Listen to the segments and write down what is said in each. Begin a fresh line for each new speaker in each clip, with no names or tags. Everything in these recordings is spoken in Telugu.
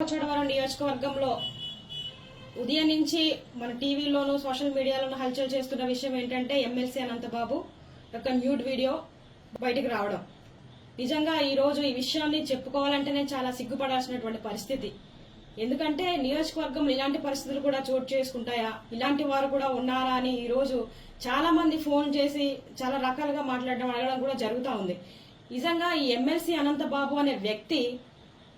చోడవరం నియోజకవర్గంలో ఉదయం నుంచి మన టీవీలోను సోషల్ మీడియాలోను హల్చల్ చేస్తున్న విషయం ఏంటంటే ఎమ్మెల్సీ అనంతబాబు యొక్క న్యూడ్ వీడియో బయటకు రావడం. నిజంగా ఈ రోజు ఈ విషయాన్ని చెప్పుకోవాలంటేనే చాలా సిగ్గుపడాల్సినటువంటి పరిస్థితి. ఎందుకంటే నియోజకవర్గంలో ఇలాంటి పరిస్థితులు కూడా చోటు చేసుకుంటాయా, ఇలాంటి వారు కూడా ఉన్నారా అని ఈ రోజు చాలా మంది ఫోన్ చేసి చాలా రకాలుగా మాట్లాడడం అడగడం కూడా జరుగుతూ ఉంది. నిజంగా ఈ ఎమ్మెల్సీ అనంతబాబు అనే వ్యక్తి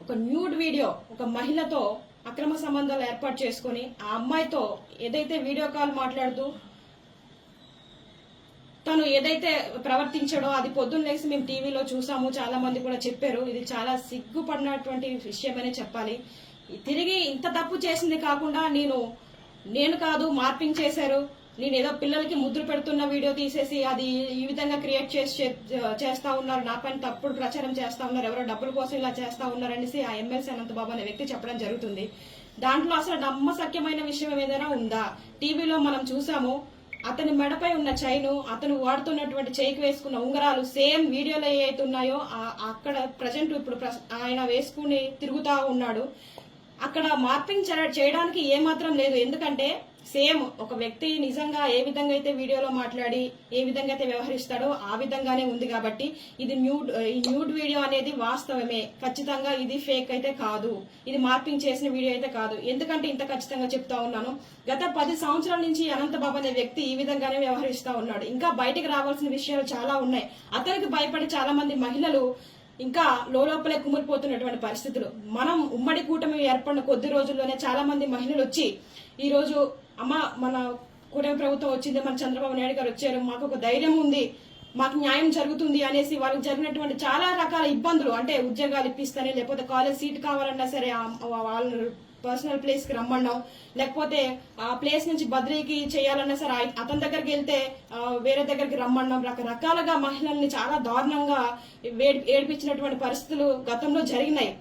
ఒక న్యూడ్ వీడియో ఒక మహిళతో అక్రమ సంబంధాలు ఏర్పాటు చేసుకుని ఆ అమ్మాయితో ఏదైతే వీడియో కాల్ మాట్లాడుతూ తను ఏదైతే ప్రవర్తించాడో అది పొద్దున్న లేసి మేము టీవీలో చూసాము, చాలా మంది కూడా చెప్పారు. ఇది చాలా సిగ్గుపడినటువంటి విషయమనే చెప్పాలి. తిరిగి ఇంత తప్పు చేసింది కాకుండా నేను కాదు మార్పింగ్ చేశారు, నేను ఏదో పిల్లలకి ముద్ర పెడుతున్న వీడియో తీసేసి అది ఈ విధంగా క్రియేట్ చేస్తా ఉన్నారు, నా పైన తప్పుడు ప్రచారం చేస్తా ఉన్నారు, ఎవరో డబ్బుల కోసం ఇలా చేస్తా ఉన్నారనేసి ఆ ఎమ్మెల్సీ అనంతబాబు అనే వ్యక్తి చెప్పడం జరుగుతుంది. దాంట్లో అసలు నమ్మశక్యమైన విషయం ఏదైనా ఉందా? టీవీలో మనం చూసాము, అతని మెడపై ఉన్న చైను, అతను వాడుతున్నటువంటి చేయికి వేసుకున్న ఉంగరాలు సేమ్ వీడియోలో ఏవైతే ఉన్నాయో అక్కడ ప్రజెంట్ ఇప్పుడు ఆయన వేసుకుని తిరుగుతా ఉన్నాడు. అక్కడ మార్పింగ్ చేయడానికి ఏమాత్రం లేదు. ఎందుకంటే సేమ్ ఒక వ్యక్తి నిజంగా ఏ విధంగా అయితే వీడియోలో మాట్లాడి ఏ విధంగా అయితే వ్యవహరిస్తాడో ఆ విధంగానే ఉంది. కాబట్టి ఇది న్యూడ్ వీడియో అనేది వాస్తవమే, ఖచ్చితంగా ఇది ఫేక్ అయితే కాదు, ఇది మార్పింగ్ చేసిన వీడియో అయితే కాదు. ఎందుకంటే ఇంత ఖచ్చితంగా చెప్తా ఉన్నాను, గత 10 సంవత్సరాల నుంచి అనంతబాబు అనే వ్యక్తి ఈ విధంగానే వ్యవహరిస్తా ఉన్నాడు. ఇంకా బయటకు రావాల్సిన విషయాలు చాలా ఉన్నాయి. అతనికి భయపడి చాలా మంది మహిళలు ఇంకా లోపలే కుమిలిపోతున్నటువంటి పరిస్థితులు. మనం ఉమ్మడి కూటమి ఏర్పడిన కొద్ది రోజుల్లోనే చాలా మంది మహిళలు వచ్చి ఈ రోజు అమ్మ మన కూటమి ప్రభుత్వం వచ్చింది, మన చంద్రబాబు నాయుడు గారు వచ్చారు, మాకు ఒక ధైర్యం ఉంది, మాకు న్యాయం జరుగుతుంది అనేసి వాళ్ళకి జరిగినటువంటి చాలా రకాల ఇబ్బందులు, అంటే ఉద్యోగాలు ఇప్పిస్తానే, లేకపోతే కాలేజ్ సీట్ కావాలన్నా సరే వాళ్ళ పర్సనల్ ప్లేస్ కి రమ్మన్నాం, లేకపోతే ఆ ప్లేస్ నుంచి బదిలీకి చేయాలన్నా సరే అతని దగ్గరికి వెళ్తే వేరే దగ్గరికి రమ్మన్నాం. రకరకాలుగా మహిళల్ని చాలా దారుణంగా ఏడిపించినటువంటి పరిస్థితులు గతంలో జరిగినాయి.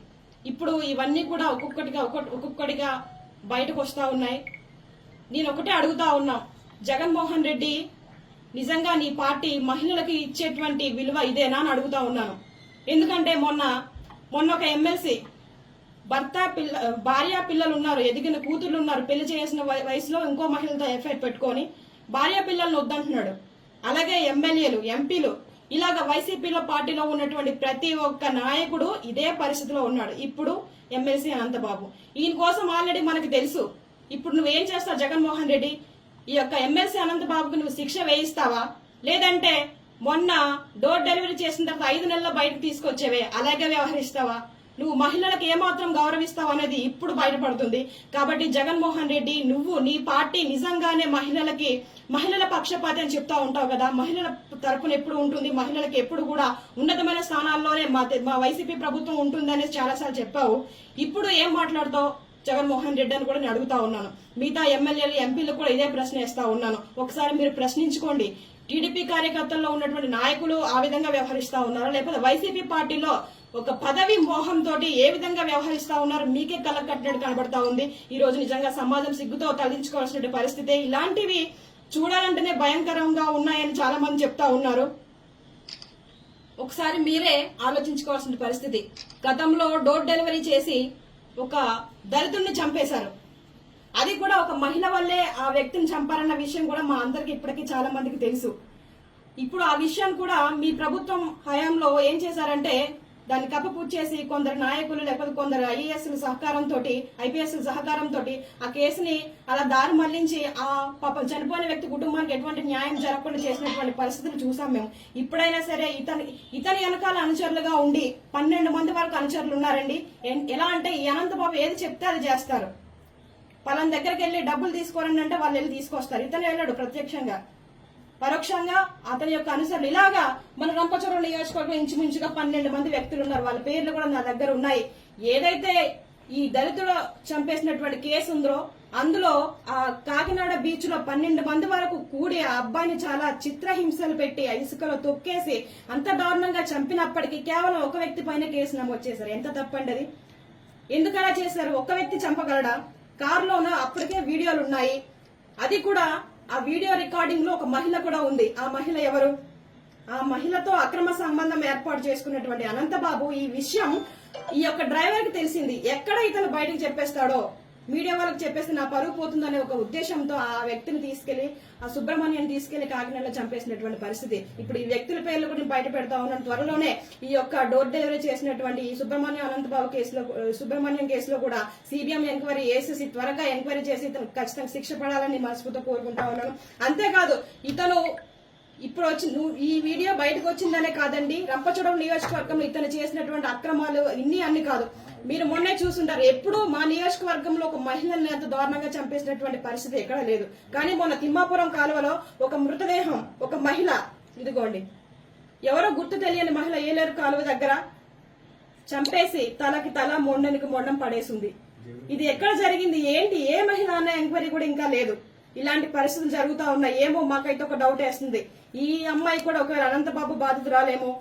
ఇప్పుడు ఇవన్నీ కూడా ఒక్కొక్కటిగా బయటకు వస్తా ఉన్నాయి. నేను ఒకటే అడుగుతా ఉన్నా, జగన్మోహన్ రెడ్డి నిజంగా నీ పార్టీ మహిళలకి ఇచ్చేటువంటి విలువ ఇదేనా అని అడుగుతా ఉన్నాను. ఎందుకంటే మొన్న ఒక ఎమ్మెల్సీ భార్య పిల్లలు ఉన్నారు, ఎదిగిన కూతుర్లు ఉన్నారు, పెళ్లి చేసిన వయసులో ఇంకో మహిళతో ఎఫ్ఐఆర్ పెట్టుకొని భార్య పిల్లల్ని వద్దంటున్నాడు. అలాగే ఎమ్మెల్యేలు, ఎంపీలు, ఇలాగ వైసీపీలో పార్టీలో ఉన్నటువంటి ప్రతి ఒక్క నాయకుడు ఇదే పరిస్థితిలో ఉన్నాడు. ఇప్పుడు ఎమ్మెల్సీ అనంతబాబు, ఈయన కోసం ఆల్రెడీ మనకు తెలుసు. ఇప్పుడు నువ్వేం చేస్తావు జగన్మోహన్ రెడ్డి? ఈ యొక్క ఎమ్మెల్సీ అనంతబాబుకు నువ్వు శిక్ష వేయిస్తావా, లేదంటే మొన్న డోర్ డెలివరీ చేసిన తర్వాత 5 నెలల బయటకు తీసుకొచ్చేవే అలాగే వ్యవహరిస్తావా? నువ్వు మహిళలకు ఏమాత్రం గౌరవిస్తావు అనేది ఇప్పుడు బయటపడుతుంది. కాబట్టి జగన్మోహన్ రెడ్డి, నువ్వు నీ పార్టీ నిజంగానే మహిళల పక్షపాతి అని చెప్తా ఉంటావు కదా, మహిళల తరపున ఎప్పుడు ఉంటుంది, మహిళలకు ఎప్పుడు కూడా ఉన్నతమైన స్థానాల్లోనే మా వైసీపీ ప్రభుత్వం ఉంటుంది అనేసి చాలాసార్లు చెప్పావు. ఇప్పుడు ఏం మాట్లాడతావు జగన్మోహన్ రెడ్డి అని కూడా నేను అడుగుతా ఉన్నాను. మిగతా ఎమ్మెల్యేలు, ఎంపీలు కూడా ఇదే ప్రశ్న వేస్తా ఉన్నాను. ఒకసారి మీరు ప్రశ్నించుకోండి. టీడీపీ కార్యకర్తల్లో ఉన్నటువంటి నాయకులు ఆ విధంగా వ్యవహరిస్తా ఉన్నారా, లేకపోతే వైసీపీ పార్టీలో ఒక పదవి మోహంతో ఏ విధంగా వ్యవహరిస్తా ఉన్నారు మీకే కళ్ళకట్టినట్టు కనబడతా ఉంది. ఈ రోజు నిజంగా సమాజం సిగ్గుతో తలదించుకోవాల్సిన పరిస్థితి. ఇలాంటివి చూడాలంటేనే భయంకరంగా ఉన్నాయని చాలా మంది చెప్తా ఉన్నారు. ఒకసారి మీరే ఆలోచించుకోవాల్సిన పరిస్థితి. గతంలో డోర్ డెలివరీ చేసి ఒక దళితుడిని చంపేశారు. అది కూడా ఒక మహిళ వల్లే ఆ వ్యక్తిని చంపారన్న విషయం కూడా మా అందరికి ఇప్పటికీ చాలా మందికి తెలుసు. ఇప్పుడు ఆ విషయాన్ని కూడా మీ ప్రభుత్వం హయాంలో ఏం చేశారంటే దాన్ని కప్పపూర్తి చేసి కొందరు నాయకులు లేకపోతే కొందరు ఐఏఎస్ల సహకారంతో, ఐపీఎస్ల సహకారంతో ఆ కేసుని అలా దారి మళ్లించి ఆ పాపం చనిపోయిన వ్యక్తి కుటుంబానికి ఎటువంటి న్యాయం జరగకుండా చేసినటువంటి పరిస్థితులు చూసాం మేము. ఇప్పుడైనా సరే ఇతని వెనకాల అనుచరులుగా ఉండి 12 మంది వరకు అనుచరులు ఉన్నారండి. ఎలా అంటే ఈ అనంతబాబు ఏది చెప్తే అది చేస్తారు. పలానా దగ్గరికి వెళ్ళి డబ్బులు తీసుకోరండి అంటే వాళ్ళు వెళ్ళి తీసుకొస్తారు. ఇతను వెళ్ళాడు ప్రత్యక్షంగా, పరోక్షంగా అతని యొక్క అనుసరణ. ఇలాగా మన రంపచోడవరం నియోజకవర్గం ఇంచుమించుగా 12 మంది వ్యక్తులు ఉన్నారు. వాళ్ళ పేర్లు కూడా నా దగ్గర ఉన్నాయి. ఏదైతే ఈ దళితుడు చంపేసినటువంటి కేసు ఉందో అందులో ఆ కాకినాడ బీచ్ లో 12 మంది వరకు కూడి ఆ అబ్బాయిని చాలా చిత్రహింసలు పెట్టి ఇసుకలో తొక్కేసి అంత దారుణంగా చంపినప్పటికీ కేవలం ఒక వ్యక్తి పైన కేసు నమోదు చేశారు. ఎంత తప్పండి అది? ఎందుకలా చేశారు? ఒక వ్యక్తి చంపగలడా? కారులోనూ అప్పటికే వీడియోలు ఉన్నాయి. అది కూడా ఆ వీడియో రికార్డింగ్ లో ఒక మహిళ కూడా ఉంది. ఆ మహిళ ఎవరు? ఆ మహిళతో అక్రమ సంబంధం ఏర్పాటు చేసుకున్నటువంటి అనంతబాబు ఈ విషయం ఈ యొక్క డ్రైవర్ కి తెలిసింది ఎక్కడ ఇతను బయటకు చెప్పేస్తాడో, మీడియా వాళ్ళకి చెప్పేస్తే నా పరువు పోతుందనే ఒక ఉద్దేశంతో ఆ వ్యక్తిని తీసుకెళ్లి, ఆ సుబ్రహ్మణ్యాన్ని తీసుకెళ్లి కాకినాడలో చంపేసినటువంటి పరిస్థితి. ఇప్పుడు ఈ వ్యక్తుల పేర్లు కూడా బయట పెడతా ఉన్నాను. త్వరలోనే ఈ యొక్క డోర్ డెలివరీ చేసినటువంటి ఈ సుబ్రహ్మణ్యం కేసులో కూడా సిబిఎం ఎంక్వైరీ వేసేసి త్వరగా ఎంక్వైరీ చేసి ఇతను ఖచ్చితంగా శిక్ష పడాలని మనస్ఫూర్తిగా కోరుకుంటా ఉన్నాను. అంతేకాదు ఇతను ఇప్పుడు ఈ వీడియో బయటకు వచ్చిందనే కాదండి, రంపచోడవరం నియోజకవర్గంలో ఇతను చేసినటువంటి అక్రమాలు అన్ని కాదు. మీరు మొన్నే చూసుంటారు, ఎప్పుడూ మా నియోజకవర్గంలో ఒక మహిళల్ని అంత దారుణంగా చంపేసినటువంటి పరిస్థితి ఎక్కడా లేదు. కానీ మొన్న తిమ్మాపురం కాలువలో ఒక మృతదేహం, ఒక మహిళ, ఇదిగోండి ఎవరో గుర్తు తెలియని మహిళ ఏలేరు కాలువ దగ్గర చంపేసి తలకి తల మొండానికి మొండం పడేసింది. ఇది ఎక్కడ జరిగింది, ఏంటి, ఏ మహిళ అన్న ఎంక్వైరీ కూడా ఇంకా లేదు. ఇలాంటి పరిస్థితులు జరుగుతా ఉన్నాయి. ఏమో మాకైతే ఒక డౌట్ వేస్తుంది, ఈ అమ్మాయి కూడా ఒకవేళ అనంతబాబు బాధితురాలేమో,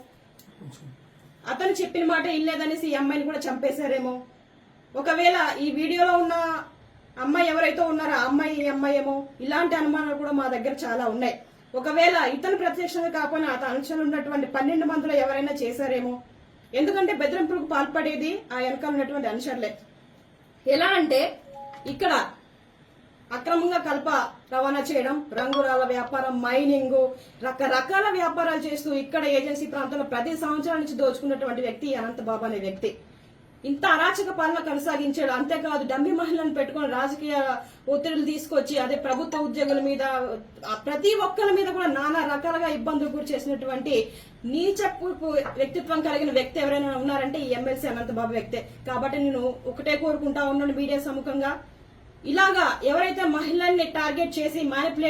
అతను చెప్పిన మాట ఇల్లేదనేసి ఈ అమ్మాయిని కూడా చంపేశారేమో. ఒకవేళ ఈ వీడియోలో ఉన్న అమ్మాయి ఎవరైతే ఉన్నారో ఆ అమ్మాయి ఈ అమ్మాయి ఏమో, ఇలాంటి అనుమానాలు కూడా మా దగ్గర చాలా ఉన్నాయి. ఒకవేళ ఇతను ప్రత్యక్షంగా కాకపోయినా అతను అనుచరులు ఉన్నటువంటి 12 మందిలో ఎవరైనా చేశారేమో. ఎందుకంటే బెదిరింపులకు పాల్పడేది ఆ వెనకాల ఉన్నటువంటి అనుచరులే. ఎలా అంటే ఇక్కడ అక్రమంగా కలప రవాణా చేయడం, రంగురాల వ్యాపారం, మైనింగ్, రకరకాల వ్యాపారాలు చేస్తూ ఇక్కడ ఏజెన్సీ ప్రాంతంలో 10 సంవత్సరాల నుంచి దోచుకున్నటువంటి వ్యక్తి అనంతబాబు అనే వ్యక్తి. ఇంత అరాచక పాలన కొనసాగించాడు. అంతేకాదు డమ్మి మహిళలను పెట్టుకుని రాజకీయ ఒత్తిడులు తీసుకొచ్చి, అదే ప్రభుత్వ ఉద్యోగుల మీద, ప్రతి ఒక్కరి మీద కూడా నానా రకాలుగా ఇబ్బందులు గురి చేసినటువంటి నీచపు వ్యక్తిత్వం కలిగిన వ్యక్తి ఎవరైనా ఉన్నారంటే ఈ ఎమ్మెల్సీ అనంతబాబు వ్యక్తే. కాబట్టి నేను ఒకటే కోరుకుంటా ఉన్నాను మీడియా సముఖంగా, ఇలాగా ఎవరైతే మహిళల్ని టార్గెట్ చేసి మ్యానిపులేట్